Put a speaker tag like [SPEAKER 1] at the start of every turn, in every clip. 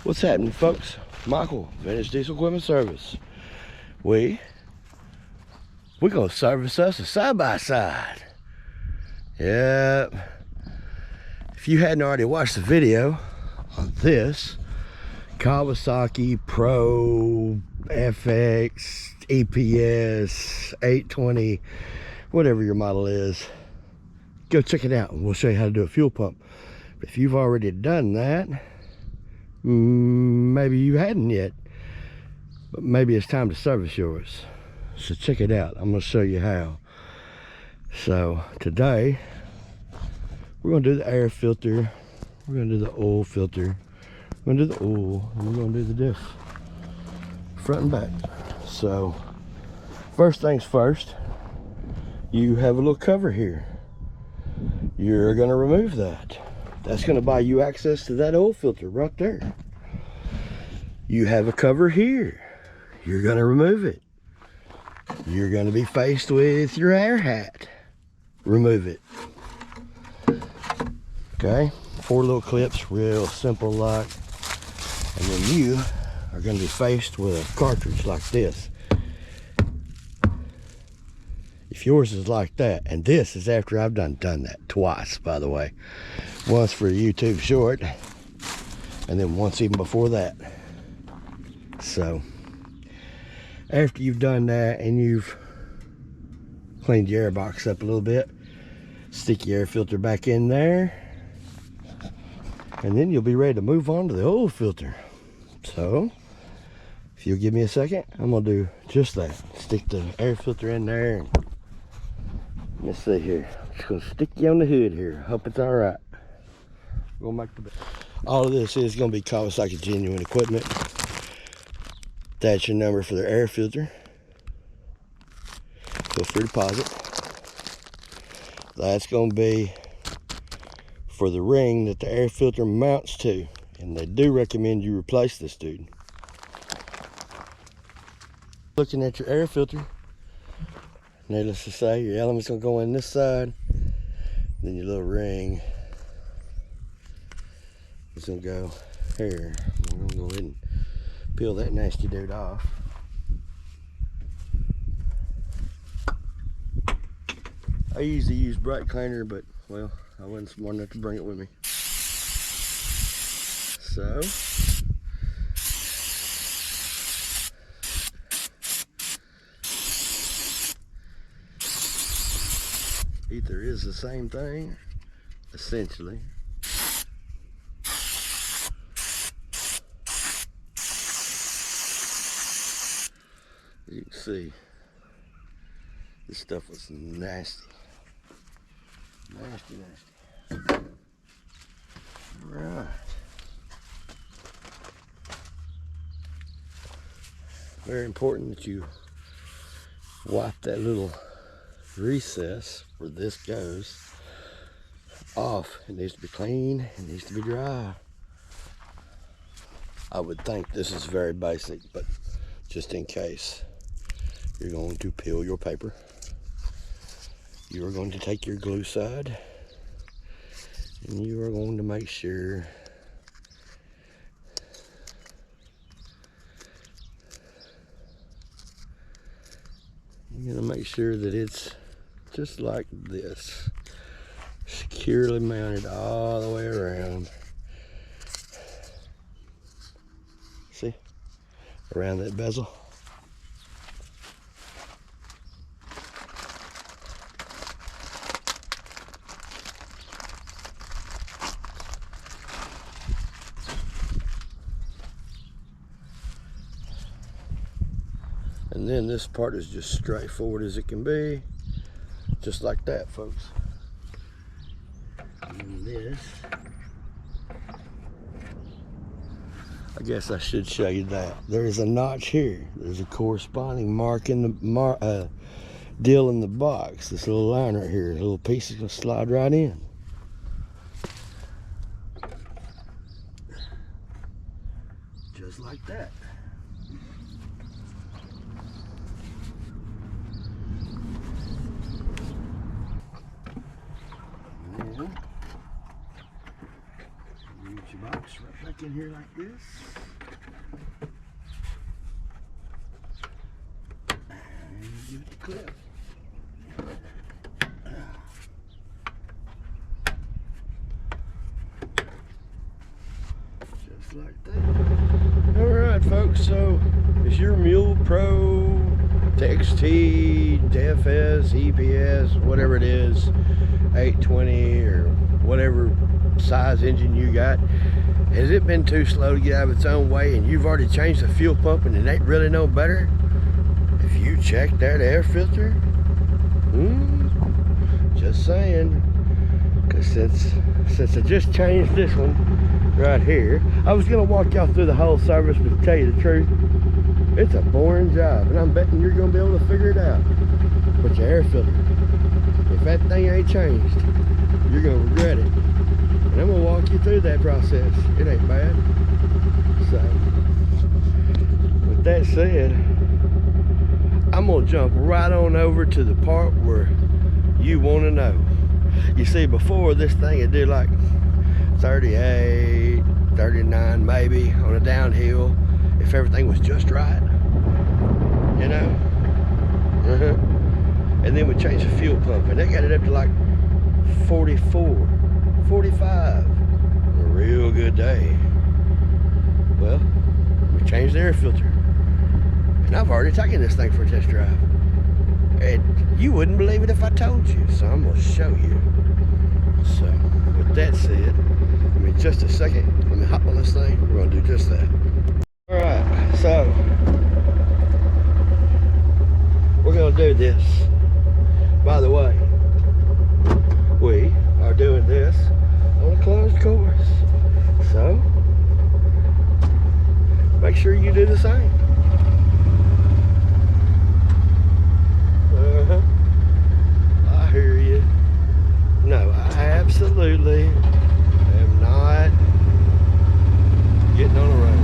[SPEAKER 1] What's happening, folks? Michael, Vintage Diesel Equipment Service. We're gonna service us a side-by-side. Yep. If you hadn't already watched the video on this Kawasaki Pro FX EPS 820, whatever your model is, go check it out and we'll show you how to do a fuel pump. But if you've already done that, maybe you hadn't yet, but maybe it's time to service yours. So check it out. I'm going to show you how. So today we're going to do the air filter, we're going to do the oil filter, we're going to do the oil, and we're going to do the diff, front and back. So first things first, you have a little cover here. You're going to remove that. That's going to buy you access to that oil filter right there. You have a cover here. You're going to remove it. You're going to be faced with your air hat. Remove it. Okay, 4 little clips, real simple like. And then you are going to be faced with a cartridge like this. If yours is like that, and this is after I've done that twice, by the way. Once for a YouTube short, and then once even before that. So after you've done that and you've cleaned your air box up a little bit, stick your air filter back in there, and then you'll be ready to move on to the oil filter. So if you'll give me a second, I'm gonna do just that. Stick the air filter in there, and let's see here. I'm just gonna stick you on the hood here. Hope it's all right. We're gonna make the best. All of this is gonna be Kawasaki genuine equipment. That's your number for their air filter. Feel free to pause it. That's gonna be for the ring that the air filter mounts to, and they do recommend you replace this dude. Looking at your air filter, needless to say, your element's gonna go in this side, then your little ring is gonna go here. We're gonna go ahead and peel that nasty dude off. I usually use brake cleaner, but well, I wasn't smart enough to bring it with me. So either is the same thing, essentially. You can see this stuff was nasty. Nasty. Right. Very important that you wipe that little recess where this goes off. It needs to be clean, it needs to be dry. I would think this is very basic, but just in case, you're going to peel your paper. You are going to take your glue side, and you are going to make sure that it's just like this, securely mounted all the way around. See, around that bezel. And then this part is just straightforward as it can be. Just like that, folks. And this, I guess I should show you that. There is a notch here. There's a corresponding mark in the deal in the box. This little line right here, a little piece is gonna slide right in. Just like that. And use your box right back in here like this. clip. Just like that. Alright folks, so it's your Mule Pro XT, DFS, EPS, whatever it is, 820 or whatever size engine you got. Has it been too slow to get out of its own way and you've already changed the fuel pump and it ain't really no better? If you check that air filter, just saying, because since I just changed this one right here, I was gonna walk y'all through the whole service, but to tell you the truth, it's a boring job, and I'm betting you're gonna be able to figure it out. But your air filter, if that thing ain't changed, you're gonna regret it. And I'm gonna walk you through that process. It ain't bad. So, with that said, I'm gonna jump right on over to the part where you wanna know. You see, before this thing it did like 38, 39 maybe on a downhill, if everything was just right, you know. And then we changed the fuel pump and they got it up to like 44, 45 on a real good day. Well, we changed the air filter and I've already taken this thing for a test drive, and you wouldn't believe it if I told you, so I'm gonna show you. So with that said, I mean, just a second, let me hop on this thing. We're gonna do just that. All right, so we're gonna do this. By the way, we are doing this on a closed course, so make sure you do the same. I hear you. No, I absolutely am not getting on the road.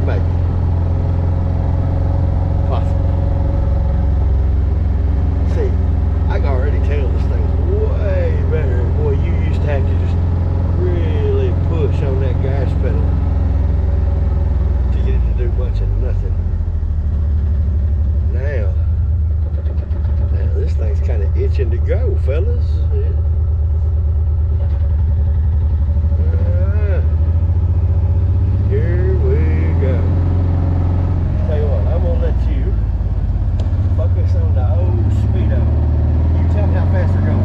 [SPEAKER 1] Maybe. Possibly. See, I can already tell this thing's way better. Boy, you used to have to just really push on that gas pedal to get it to do much of nothing. Now this thing's kind of itching to go, fellas. Here we go. Tell you what, I'm gonna let you focus on the old speedo. You tell me how fast they're going.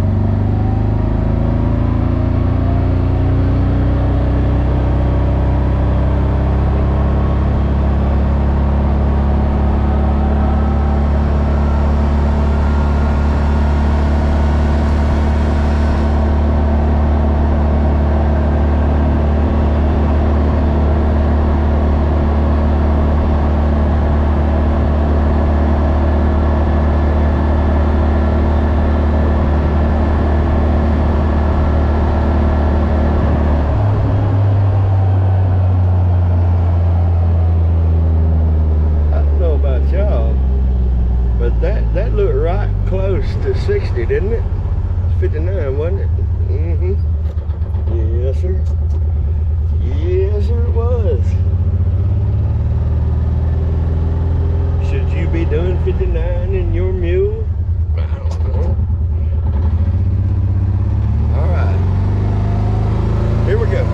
[SPEAKER 1] That looked right close to 60, didn't it? 59, wasn't it? Yes, sir. Yes, sir, it was. Should you be doing 59 in your mule? I don't know. All right. Here we go.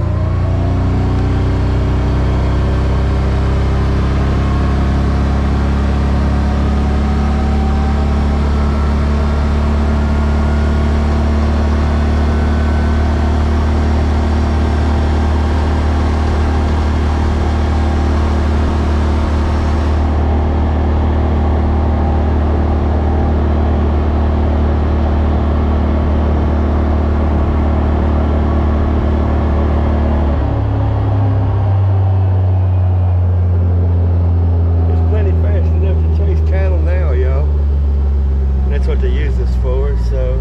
[SPEAKER 1] What to use this for, so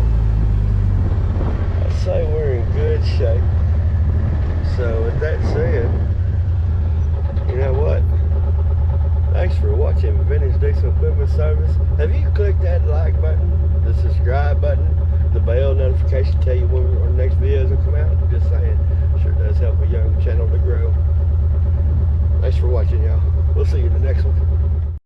[SPEAKER 1] I'd say we're in good shape. So with that said, you know what? Thanks for watching Vintage Diesel Equipment Service. Have you clicked that like button, the subscribe button, the bell notification to tell you when our next videos will come out? Just saying, sure does help a young channel to grow. Thanks for watching, y'all. We'll see you in the next one.